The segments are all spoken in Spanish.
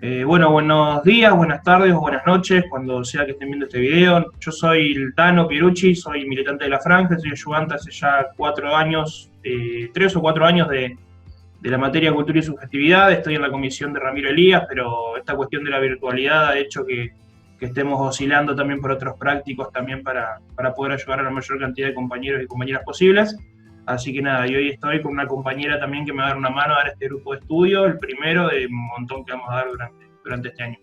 Bueno, buenos días, buenas tardes o buenas noches, cuando sea que estén viendo este video. Yo soy el Tano Pierucci, soy militante de la Franja, soy ayudante hace ya 4 años, 3 o 4 años de la materia cultura y subjetividad. Estoy en la comisión de Ramiro Elías, pero esta cuestión de la virtualidad ha hecho que estemos oscilando también por otros prácticos también para poder ayudar a la mayor cantidad de compañeros y compañeras posibles. Así que nada, y hoy estoy con una compañera también que me va a dar una mano a dar este grupo de estudio, el primero de un montón que vamos a dar durante este año.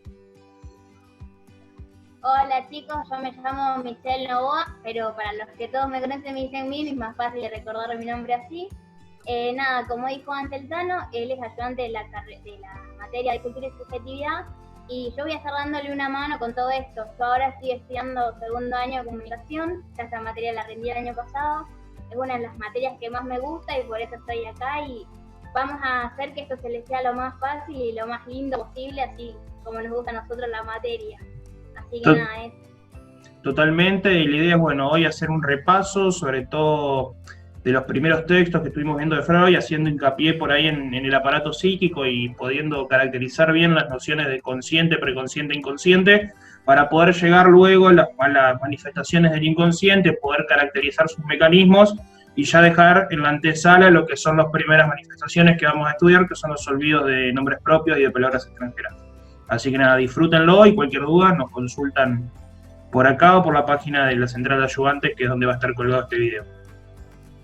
Hola chicos, yo me llamo Michelle Novoa, pero para los que todos me conocen me dicen Mil, es más fácil de recordar mi nombre así. Nada, como dijo antes el Tano, él es ayudante de la materia de cultura y subjetividad y yo voy a estar dándole una mano con todo esto. Yo ahora estoy estudiando segundo año de comunicación, ya esta materia la rendí el año pasado, es una de las materias que más me gusta y por eso estoy acá y vamos a hacer que esto se les sea lo más fácil y lo más lindo posible, así como nos gusta a nosotros la materia. Así que nada, Totalmente, y la idea es, bueno, hoy hacer un repaso, sobre todo de los primeros textos que estuvimos viendo de Freud, haciendo hincapié por ahí en el aparato psíquico y pudiendo caracterizar bien las nociones de consciente, preconsciente, inconsciente, para poder llegar luego a las manifestaciones del inconsciente, poder caracterizar sus mecanismos y ya dejar en la antesala lo que son las primeras manifestaciones que vamos a estudiar, que son los olvidos de nombres propios y de palabras extranjeras. Así que nada, disfrútenlo y cualquier duda nos consultan por acá o por la página de la central de ayudantes, que es donde va a estar colgado este video.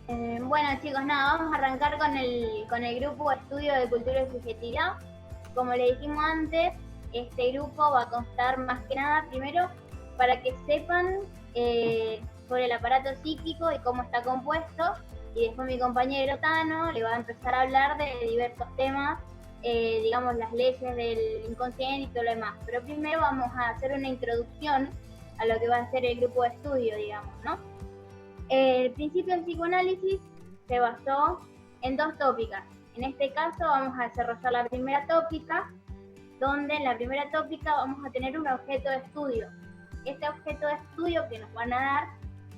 Bueno chicos, nada, vamos a arrancar con el grupo Estudio de Cultura y Subjetividad. Como le dijimos antes, este grupo va a constar más que nada, primero, para que sepan sobre el aparato psíquico y cómo está compuesto, y después mi compañero Tano le va a empezar a hablar de diversos temas, digamos las leyes del inconsciente y todo lo demás. Pero primero vamos a hacer una introducción a lo que va a ser el grupo de estudio, digamos, ¿no? El principio del psicoanálisis se basó en dos tópicas. En este caso vamos a desarrollar la primera tópica, donde en la primera tópica vamos a tener un objeto de estudio. Este objeto de estudio que nos van a dar,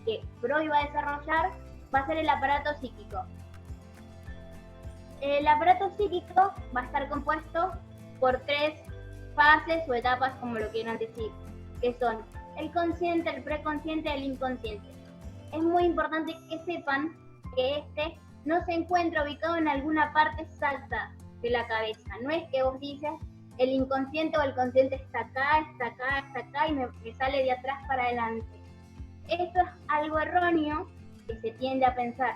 que Freud va a desarrollar, va a ser el aparato psíquico. El aparato psíquico va a estar compuesto por tres fases o etapas, como lo quieran decir, que son el consciente, el preconsciente y el inconsciente. Es muy importante que sepan que este no se encuentra ubicado en alguna parte exacta de la cabeza. No es que vos dices el inconsciente o el consciente está acá, está acá, está acá y me sale de atrás para adelante. Esto es algo erróneo que se tiende a pensar,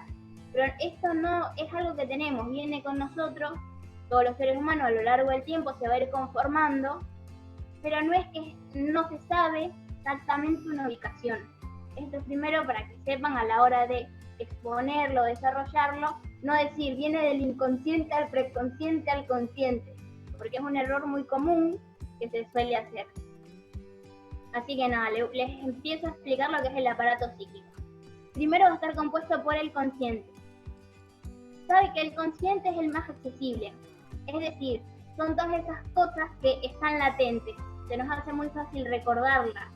pero esto no es algo que tenemos, viene con nosotros, todos los seres humanos a lo largo del tiempo se va a ir conformando, pero no es que no se sabe exactamente una ubicación. Esto es primero para que sepan a la hora de exponerlo, desarrollarlo, no decir viene del inconsciente al preconsciente al consciente, porque es un error muy común que se suele hacer. Así que nada, les empiezo a explicar lo que es el aparato psíquico. Primero va a estar compuesto por el consciente. Sabe que el consciente es el más accesible, es decir, son todas esas cosas que están latentes, se nos hace muy fácil recordarlas.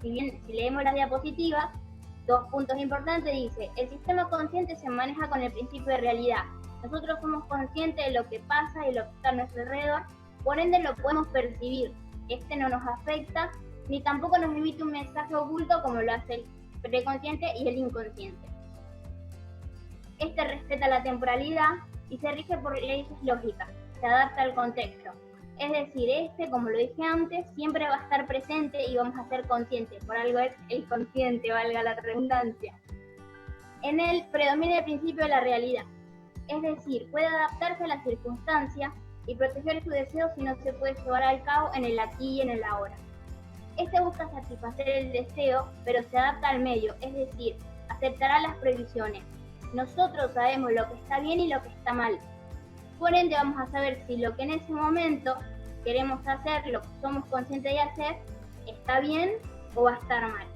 Si leemos las diapositivas, dos puntos importantes, dice, el sistema consciente se maneja con el principio de realidad. Nosotros somos conscientes de lo que pasa y lo que está a nuestro alrededor, por ende lo podemos percibir. Este no nos afecta, ni tampoco nos emite un mensaje oculto como lo hace el preconsciente y el inconsciente. Este respeta la temporalidad y se rige por leyes lógicas, se adapta al contexto. Es decir, como lo dije antes, siempre va a estar presente y vamos a ser conscientes. Por algo es el consciente, valga la redundancia. En él predomina el principio de la realidad. Es decir, puede adaptarse a las circunstancias y proteger su deseo si no se puede llevar al cabo en el aquí y en el ahora. Busca satisfacer el deseo, pero se adapta al medio, es decir, aceptará las prohibiciones. Nosotros sabemos lo que está bien y lo que está mal. Por ende vamos a saber si lo que en ese momento queremos hacer, lo que somos conscientes de hacer, está bien o va a estar mal.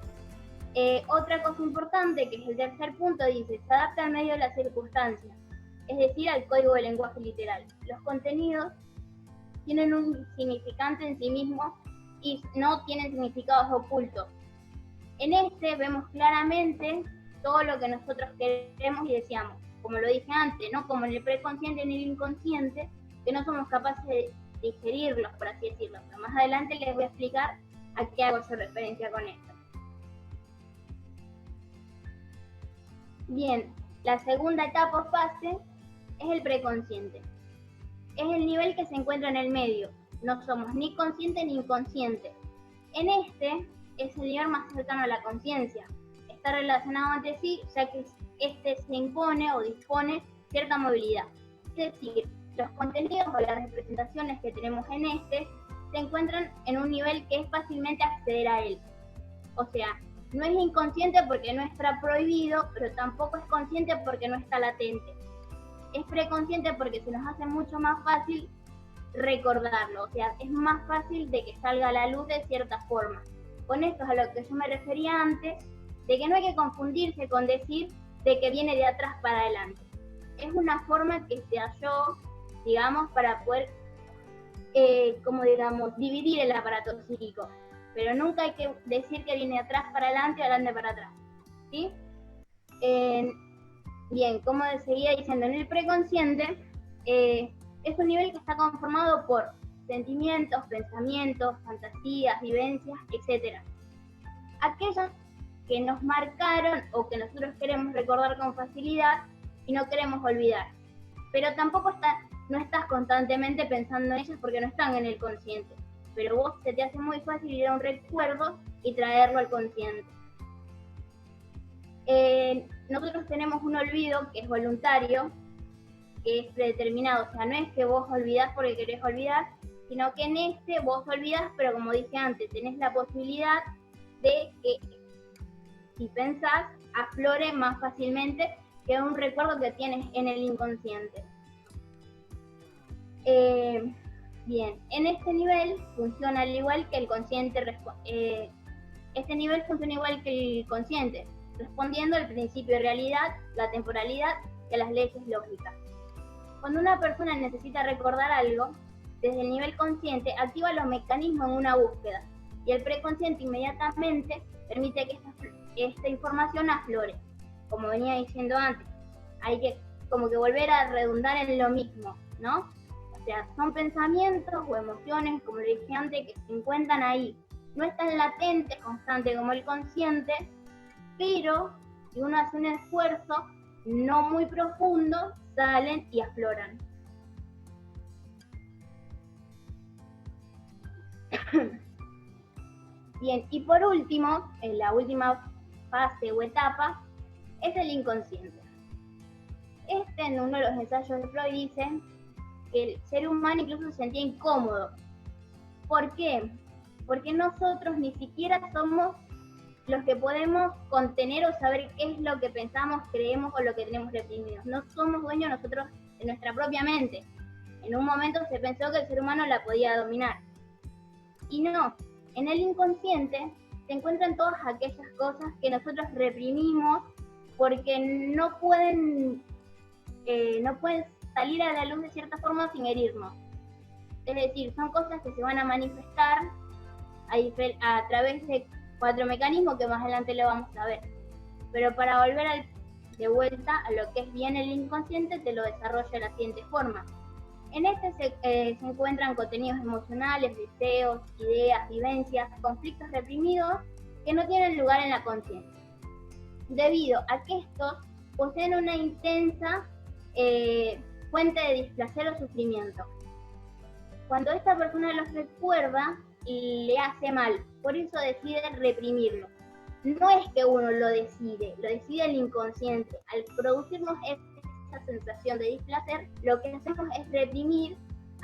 Otra cosa importante, que es el tercer punto, dice, se adapta al medio de las circunstancias, es decir, al código del lenguaje literal. Los contenidos tienen un significante en sí mismo y no tienen significados ocultos. En vemos claramente todo lo que nosotros queremos y deseamos. Como lo dije antes, no como en el preconsciente ni el inconsciente, que no somos capaces digerirlos, por así decirlo. Pero más adelante les voy a explicar a qué hago yo referencia con esto. Bien, la segunda etapa o fase es el preconsciente. Es el nivel que se encuentra en el medio. No somos ni conscientes ni inconscientes. En este es el nivel más cercano a la conciencia. Está relacionado entre sí, ya que este se impone o dispone cierta movilidad. Es decir, los contenidos o las representaciones que tenemos en este se encuentran en un nivel que es fácilmente acceder a él. O sea, no es inconsciente porque no está prohibido, pero tampoco es consciente porque no está latente. Es preconsciente porque se nos hace mucho más fácil recordarlo, o sea, es más fácil de que salga a la luz de cierta forma. Con esto es a lo que yo me refería antes, de que no hay que confundirse con decir de que viene de atrás para adelante. Es una forma que se halló, digamos, para poder, dividir el aparato psíquico. Pero nunca hay que decir que viene de atrás para adelante o adelante para atrás. ¿Sí? Bien, como seguía diciendo, en el preconsciente es un nivel que está conformado por sentimientos, pensamientos, fantasías, vivencias, etc. Aquellas que nos marcaron o que nosotros queremos recordar con facilidad y no queremos olvidar. Pero tampoco no estás constantemente pensando en ellas porque no están en el consciente. Pero vos se te hace muy fácil ir a un recuerdo y traerlo al consciente. Nosotros tenemos un olvido que es voluntario, que es predeterminado, o sea, no es que vos olvidás porque querés olvidar, sino que en este vos olvidás, pero como dije antes, tenés la posibilidad de que, si pensás, aflore más fácilmente que un recuerdo que tienes en el inconsciente. Bien, en este nivel funciona al igual que el consciente, este nivel funciona igual que el consciente, respondiendo al principio de realidad, la temporalidad y a las leyes lógicas. Cuando una persona necesita recordar algo, desde el nivel consciente activa los mecanismos en una búsqueda y el preconsciente inmediatamente permite que esta información aflore. Como venía diciendo antes, hay que como que volver a redundar en lo mismo, ¿no? O sea, son pensamientos o emociones, como le dije antes, que se encuentran ahí. No es tan latente, constante como el consciente, pero si uno hace un esfuerzo no muy profundo, salen y afloran. Bien, y por último, en la última fase o etapa, es el inconsciente. En uno de los ensayos de Freud dice que el ser humano incluso se sentía incómodo. ¿Por qué? Porque nosotros ni siquiera somos los que podemos contener o saber qué es lo que pensamos, creemos o lo que tenemos reprimido. No somos dueños nosotros de nuestra propia mente. En un momento se pensó que el ser humano la podía dominar. Y no, en el inconsciente se encuentran todas aquellas cosas que nosotros reprimimos porque no pueden salir a la luz de cierta forma sin herirnos. Es decir, son cosas que se van a manifestar a través de 4 mecanismos que más adelante lo vamos a ver. Pero para volver de vuelta a lo que es bien el inconsciente, te lo desarrollo de la siguiente forma. En este se encuentran contenidos emocionales, deseos, ideas, vivencias, conflictos reprimidos que no tienen lugar en la conciencia, debido a que estos poseen una intensa fuente de displacer o sufrimiento. Cuando esta persona los recuerda, le hace mal, por eso decide reprimirlo. No es que uno lo decide el inconsciente. Al producirnos esa sensación de displacer, lo que hacemos es reprimir,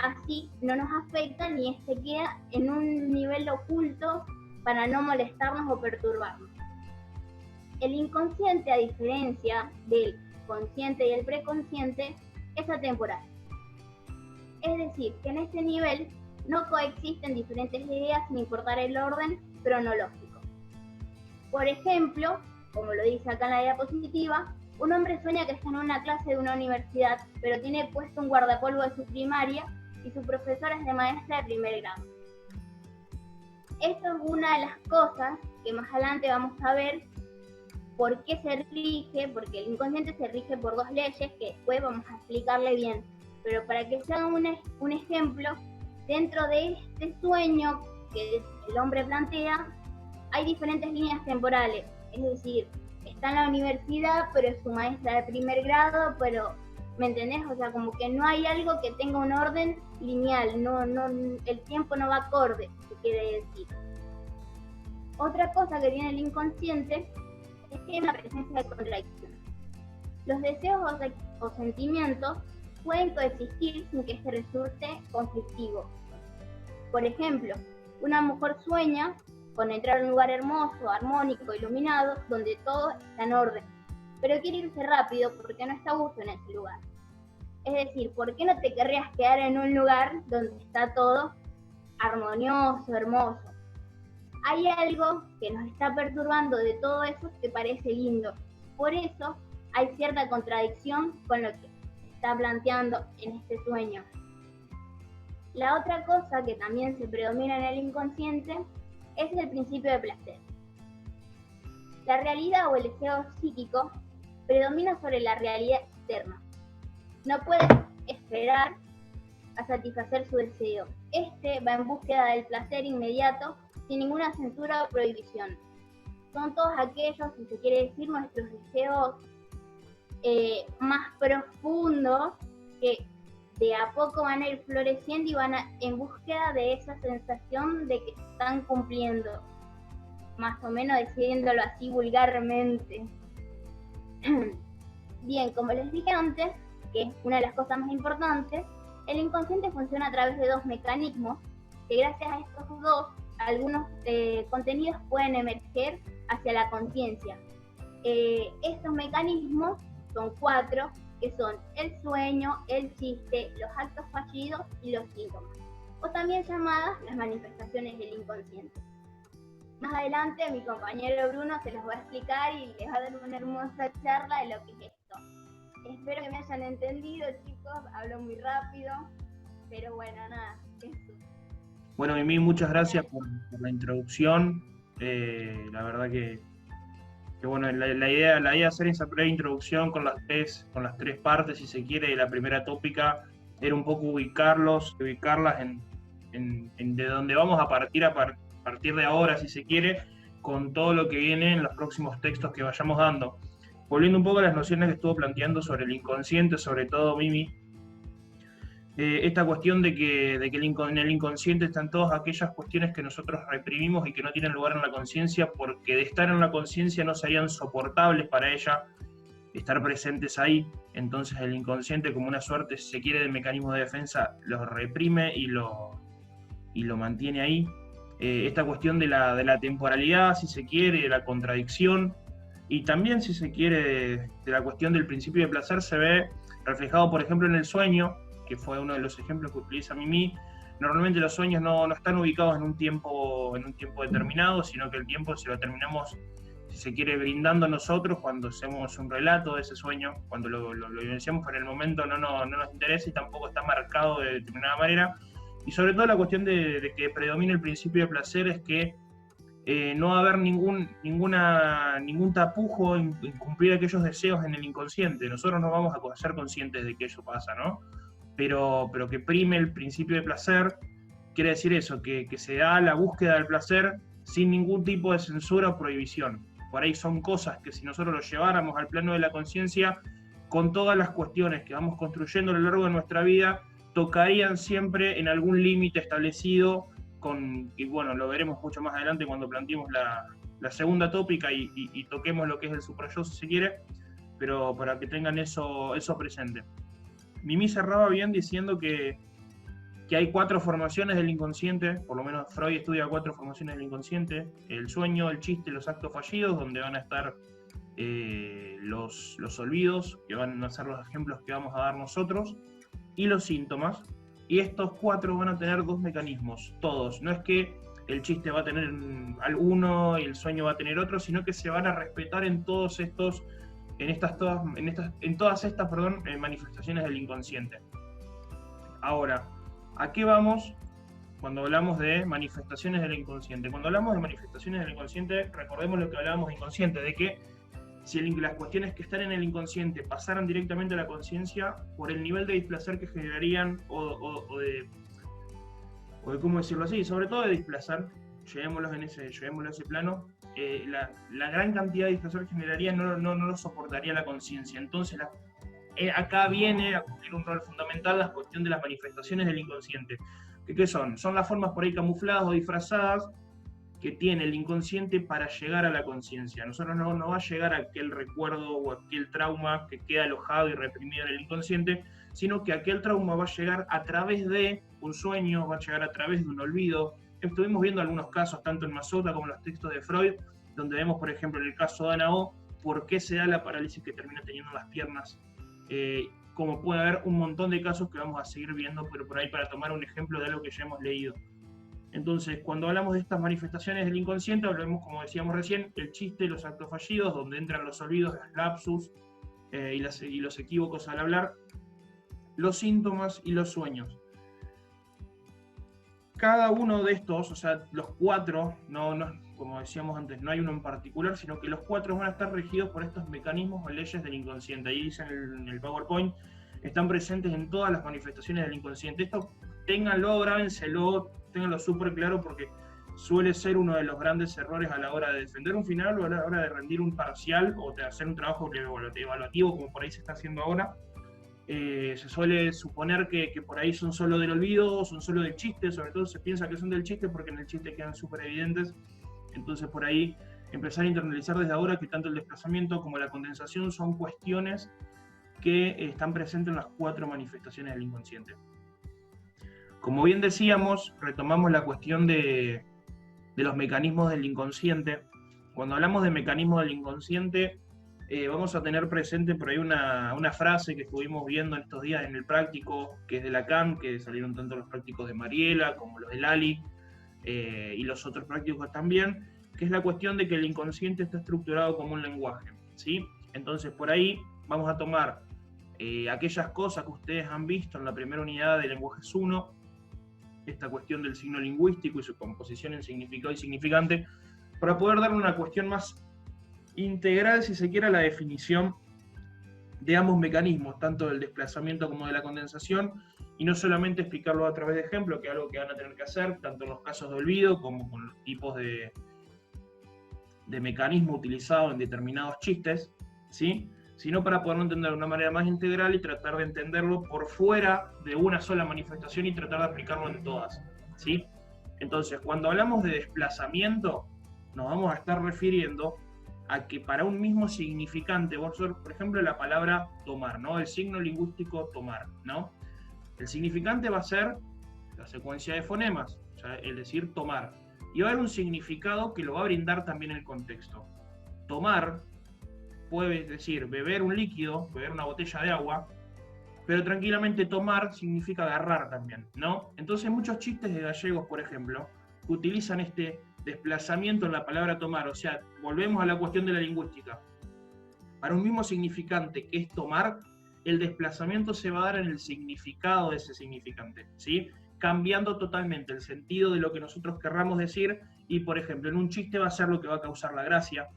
así no nos afecta ni queda en un nivel oculto para no molestarnos o perturbarnos. El inconsciente, a diferencia del consciente y el preconsciente, es atemporal. Es decir, que en este nivel no coexisten diferentes ideas sin importar el orden cronológico. Por ejemplo, como lo dice acá en la diapositiva, un hombre sueña que está en una clase de una universidad, pero tiene puesto un guardapolvo de su primaria y su profesora es de maestra de primer grado. Esto es una de las cosas que más adelante vamos a ver por qué se rige, porque el inconsciente se rige por 2 leyes que después vamos a explicarle bien. Pero para que se hagan un ejemplo, Dentro de este sueño que el hombre plantea, hay diferentes líneas temporales, es decir, está en la universidad, pero es su maestra de primer grado, pero, ¿me entendés? O sea, como que no hay algo que tenga un orden lineal, el tiempo no va acorde, se quiere decir. Otra cosa que tiene el inconsciente es que hay una presencia de contradicción. Los deseos o sentimientos pueden coexistir sin que este resulte conflictivo. Por ejemplo, una mujer sueña con entrar a un lugar hermoso, armónico, iluminado, donde todo está en orden, pero quiere irse rápido porque no está a gusto en ese lugar. Es decir, ¿por qué no te querrías quedar en un lugar donde está todo armonioso, hermoso? Hay algo que nos está perturbando de todo eso que parece lindo. Por eso hay cierta contradicción con lo que se está planteando en este sueño. La otra cosa que también se predomina en el inconsciente es el principio de placer. La realidad o el deseo psíquico predomina sobre la realidad externa. No puede esperar a satisfacer su deseo. Este va en búsqueda del placer inmediato sin ninguna censura o prohibición. Son todos aquellos, si se quiere decir, nuestros deseos más profundos que de a poco van a ir floreciendo y van en búsqueda de esa sensación de que están cumpliendo, más o menos diciéndolo así vulgarmente. Bien, como les dije antes, que es una de las cosas más importantes, el inconsciente funciona a través de dos mecanismos, que gracias a estos dos, algunos contenidos pueden emerger hacia la conciencia. Estos mecanismos son 4, que son el sueño, el chiste, los actos fallidos y los síntomas, o también llamadas las manifestaciones del inconsciente. Más adelante mi compañero Bruno se los va a explicar y les va a dar una hermosa charla de lo que es esto. Espero que me hayan entendido, chicos, hablo muy rápido, pero bueno, nada, eso. Bueno, Mimi, muchas gracias por la introducción. La verdad que bueno, la idea de hacer esa breve introducción con las tres partes, si se quiere, de la primera tópica, era un poco ubicarlas en de donde vamos a partir de ahora, si se quiere, con todo lo que viene en los próximos textos que vayamos dando. Volviendo un poco a las nociones que estuvo planteando sobre el inconsciente, sobre todo Mimi, esta cuestión de que en el inconsciente están todas aquellas cuestiones que nosotros reprimimos y que no tienen lugar en la conciencia, porque de estar en la conciencia no serían soportables para ella estar presentes ahí. Entonces el inconsciente, como una suerte, si se quiere, de mecanismo de defensa, los reprime y lo mantiene ahí. Esta cuestión de la temporalidad, si se quiere, de la contradicción, y también, si se quiere, de la cuestión del principio de placer, se ve reflejado, por ejemplo, en el sueño, que fue uno de los ejemplos que utiliza Mimi. Normalmente los sueños no están ubicados en un tiempo determinado, sino que el tiempo se lo terminamos, si se quiere, brindando nosotros cuando hacemos un relato de ese sueño, cuando lo vivenciamos, pero en el momento no nos interesa y tampoco está marcado de determinada manera. Y sobre todo la cuestión de que predomina el principio de placer es que no va a haber ningún tapujo en cumplir aquellos deseos en el inconsciente. Nosotros no vamos a ser conscientes de que eso pasa, ¿no? Pero que prime el principio de placer, quiere decir eso, que se da la búsqueda del placer sin ningún tipo de censura o prohibición. Por ahí son cosas que si nosotros lo lleváramos al plano de la conciencia, con todas las cuestiones que vamos construyendo a lo largo de nuestra vida, tocarían siempre en algún límite establecido, y bueno, lo veremos mucho más adelante cuando planteemos la segunda tópica y toquemos lo que es el suprayó, si se quiere, pero para que tengan eso presente. Mimi cerraba bien diciendo que hay 4 formaciones del inconsciente, por lo menos Freud estudia 4 formaciones del inconsciente: el sueño, el chiste, los actos fallidos, donde van a estar los olvidos, que van a ser los ejemplos que vamos a dar nosotros, y los síntomas. Y estos 4 van a tener 2 mecanismos, todos. No es que el chiste va a tener uno y el sueño va a tener otro, sino que se van a respetar en todas estas manifestaciones del inconsciente. Ahora, ¿a qué vamos cuando hablamos de manifestaciones del inconsciente? Cuando hablamos de manifestaciones del inconsciente, recordemos lo que hablábamos de inconsciente, de que si las cuestiones que están en el inconsciente pasaran directamente a la conciencia, por el nivel de displacer que generarían o o de cómo decirlo así, sobre todo de displazar, llevémoslo a ese plano, la gran cantidad de displazar que generaría no lo soportaría la conciencia. Entonces, acá viene a cumplir un rol fundamental la cuestión de las manifestaciones del inconsciente. ¿Qué son? Son las formas por ahí camufladas o disfrazadas que tiene el inconsciente para llegar a la conciencia. Nosotros no va a llegar a aquel recuerdo o aquel trauma que queda alojado y reprimido en el inconsciente, sino que aquel trauma va a llegar a través de un sueño, va a llegar a través de un olvido. Estuvimos viendo algunos casos, tanto en Masota como en los textos de Freud, donde vemos, por ejemplo, en el caso de Ana O, por qué se da la parálisis que termina teniendo las piernas. Como puede haber un montón de casos que vamos a seguir viendo, pero por ahí para tomar un ejemplo de algo que ya hemos leído. Entonces, cuando hablamos de estas manifestaciones del inconsciente, hablamos, como decíamos recién, el chiste, los actos fallidos, donde entran los olvidos, los lapsus y los equívocos al hablar, los síntomas y los sueños. Cada uno de estos, o sea, los cuatro, como decíamos antes, no hay uno en particular, sino que los cuatro van a estar regidos por estos mecanismos o leyes del inconsciente. Ahí dicen en el PowerPoint, están presentes en todas las manifestaciones del inconsciente. Esto ténganlo, grábenselo, ténganlo súper claro, porque suele ser uno de los grandes errores a la hora de defender un final o a la hora de rendir un parcial o de hacer un trabajo evaluativo, como por ahí se está haciendo ahora. Se suele suponer que por ahí son solo del olvido, son solo del chiste, sobre todo se piensa que son del chiste porque en el chiste quedan súper evidentes. Entonces por ahí empezar a internalizar desde ahora que tanto el desplazamiento como la condensación son cuestiones que están presentes en las cuatro manifestaciones del inconsciente. Como bien decíamos, retomamos la cuestión de los mecanismos del inconsciente. Cuando hablamos de mecanismos del inconsciente, vamos a tener presente por ahí una frase que estuvimos viendo en estos días en el práctico, que es de Lacan, que salieron tanto los prácticos de Mariela como los de Lali, y los otros prácticos también, que es la cuestión de que el inconsciente está estructurado como un lenguaje, ¿sí? Entonces por ahí vamos a tomar aquellas cosas que ustedes han visto en la primera unidad de lenguajes 1, esta cuestión del signo lingüístico y su composición en significado y significante, para poder darle una cuestión más integral, si se quiere, a la definición de ambos mecanismos, tanto del desplazamiento como de la condensación, y no solamente explicarlo a través de ejemplos, que es algo que van a tener que hacer, tanto en los casos de olvido como con los tipos de mecanismo utilizado en determinados chistes, ¿sí? Sino para poderlo entender de una manera más integral y tratar de entenderlo por fuera de una sola manifestación y tratar de aplicarlo en todas, ¿sí? Entonces, cuando hablamos de desplazamiento, nos vamos a estar refiriendo a que para un mismo significante, por ejemplo, la palabra tomar, ¿no? El signo lingüístico tomar, ¿no? El significante va a ser la secuencia de fonemas, o sea, es decir, tomar. Y va a haber un significado que lo va a brindar también el contexto. Tomar puede decir beber un líquido, beber una botella de agua, pero tranquilamente tomar significa agarrar también, ¿no? Entonces muchos chistes de gallegos, por ejemplo, utilizan este desplazamiento en la palabra tomar, o sea, volvemos a la cuestión de la lingüística. Para un mismo significante que es tomar, el desplazamiento se va a dar en el significado de ese significante, ¿sí? Cambiando totalmente el sentido de lo que nosotros querramos decir, y por ejemplo, en un chiste va a ser lo que va a causar la gracia,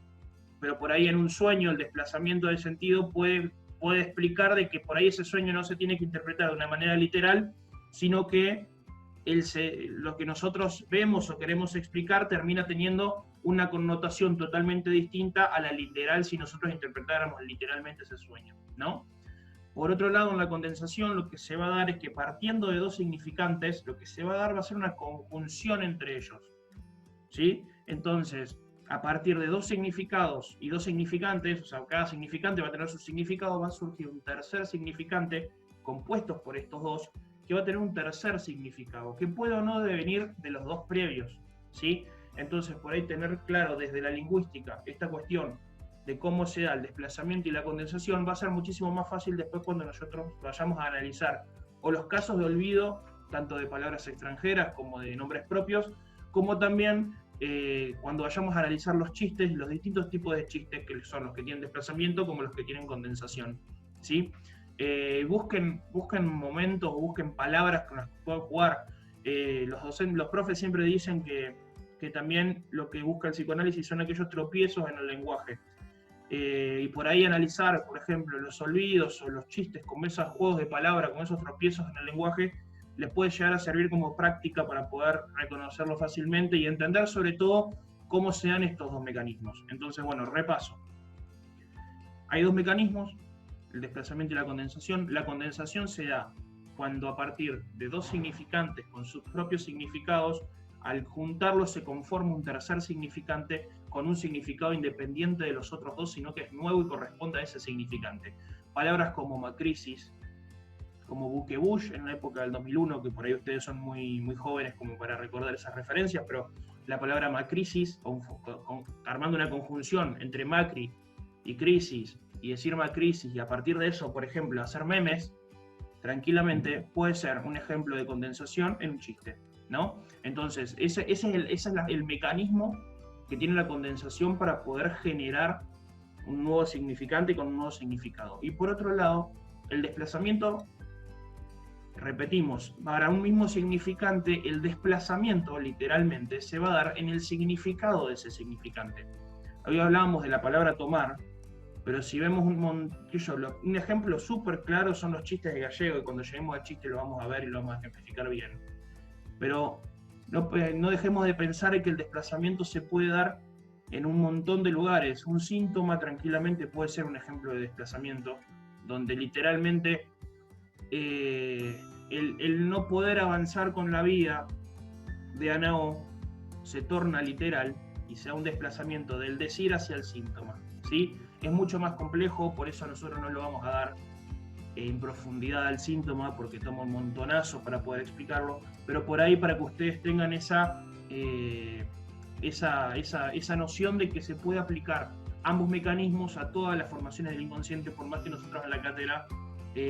pero por ahí en un sueño el desplazamiento de sentido puede explicar de que por ahí ese sueño no se tiene que interpretar de una manera literal, sino que lo que nosotros vemos o queremos explicar termina teniendo una connotación totalmente distinta a la literal si nosotros interpretáramos literalmente ese sueño, ¿no? Por otro lado, en la condensación lo que se va a dar es que partiendo de dos significantes, lo que se va a dar va a ser una conjunción entre ellos, ¿sí? Entonces, a partir de dos significados y dos significantes, o sea, cada significante va a tener su significado, va a surgir un tercer significante compuestos por estos dos, que va a tener un tercer significado, que puede o no devenir de los dos previos, ¿sí? Entonces, por ahí tener claro desde la lingüística esta cuestión de cómo se da el desplazamiento y la condensación va a ser muchísimo más fácil después cuando nosotros vayamos a analizar o los casos de olvido, tanto de palabras extranjeras como de nombres propios, como también cuando vayamos a analizar los chistes, los distintos tipos de chistes, que son los que tienen desplazamiento como los que tienen condensación, ¿sí? Busquen momentos, busquen palabras con las que puedan jugar. Los profes siempre dicen que también lo que busca el psicoanálisis son aquellos tropiezos en el lenguaje. Y por ahí analizar, por ejemplo, los olvidos o los chistes con esos juegos de palabras, con esos tropiezos en el lenguaje, les puede llegar a servir como práctica para poder reconocerlo fácilmente y entender sobre todo cómo se dan estos dos mecanismos. Entonces, bueno, repaso. Hay dos mecanismos, el desplazamiento y la condensación. La condensación se da cuando a partir de dos significantes con sus propios significados, al juntarlos se conforma un tercer significante con un significado independiente de los otros dos, sino que es nuevo y corresponde a ese significante. Palabras como macrisis, como buquebush en la época del 2001, que por ahí ustedes son muy jóvenes como para recordar esas referencias, pero la palabra macrisis, armando una conjunción entre macri y crisis, y decir macrisis, y a partir de eso, por ejemplo, hacer memes, tranquilamente puede ser un ejemplo de condensación en un chiste, ¿no? Entonces, ese es el mecanismo que tiene la condensación para poder generar un nuevo significante con un nuevo significado. Y por otro lado, el desplazamiento, repetimos, para un mismo significante, el desplazamiento literalmente se va a dar en el significado de ese significante. Hoy hablábamos de la palabra tomar, pero si vemos un ejemplo súper claro son los chistes de gallego, y cuando lleguemos al chiste lo vamos a ver y lo vamos a ejemplificar bien. Pero no dejemos de pensar en que el desplazamiento se puede dar en un montón de lugares. Un síntoma tranquilamente puede ser un ejemplo de desplazamiento, donde literalmente el no poder avanzar con la vida de Anao se torna literal y sea un desplazamiento del decir hacia el síntoma, ¿sí? Es mucho más complejo, por eso nosotros no lo vamos a dar en profundidad al síntoma, porque toma un montonazo para poder explicarlo, pero por ahí para que ustedes tengan esa noción de que se puede aplicar ambos mecanismos a todas las formaciones del inconsciente, por más que nosotros en la cátedra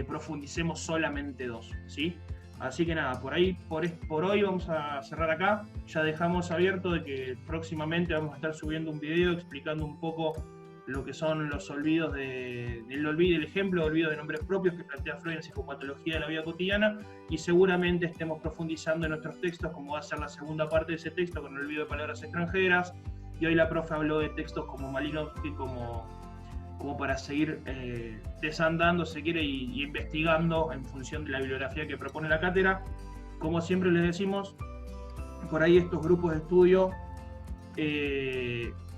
profundicemos solamente dos, ¿sí? Así que nada, por hoy vamos a cerrar acá. Ya dejamos abierto de que próximamente vamos a estar subiendo un video explicando un poco lo que son los olvidos el ejemplo de olvido de nombres propios que plantea Freud en Psicopatología de la Vida Cotidiana, y seguramente estemos profundizando en nuestros textos, como va a ser la segunda parte de ese texto con el olvido de palabras extranjeras, y hoy la profe habló de textos como Malinowski, como para seguir desandando, se quiere, y investigando en función de la bibliografía que propone la cátedra. Como siempre les decimos, por ahí estos grupos de estudio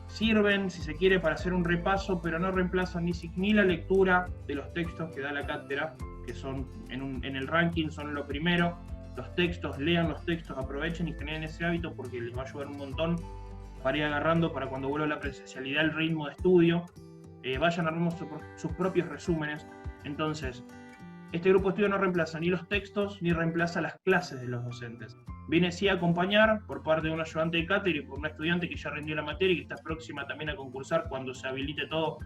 sirven, si se quiere, para hacer un repaso, pero no reemplazan ni la lectura de los textos que da la cátedra, que son en el ranking, son lo primero. Los textos, lean los textos, aprovechen y generen ese hábito porque les va a ayudar un montón para ir agarrando, para cuando vuelva la presencialidad, el ritmo de estudio. Vayan armando sus propios resúmenes. Entonces, este grupo de estudio no reemplaza ni los textos ni reemplaza las clases de los docentes. Viene sí a acompañar por parte de un ayudante de cátedra y por una estudiante que ya rindió la materia y que está próxima también a concursar cuando se habilite todo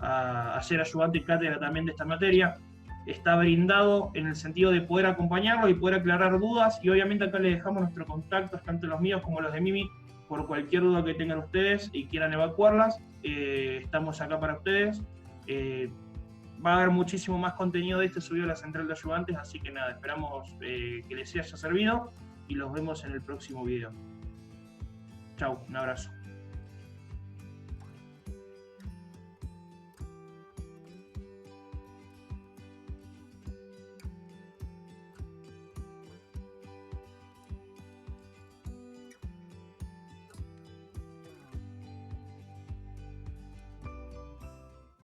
a ser ayudante de cátedra también de esta materia. Está brindado en el sentido de poder acompañarlo y poder aclarar dudas, y obviamente acá les dejamos nuestros contactos, tanto los míos como los de Mimi, por cualquier duda que tengan ustedes y quieran evacuarlas. Estamos acá para ustedes. Va a haber muchísimo más contenido de este subido a la central de ayudantes, así que nada, esperamos que les haya servido y los vemos en el próximo video. Chau, un abrazo.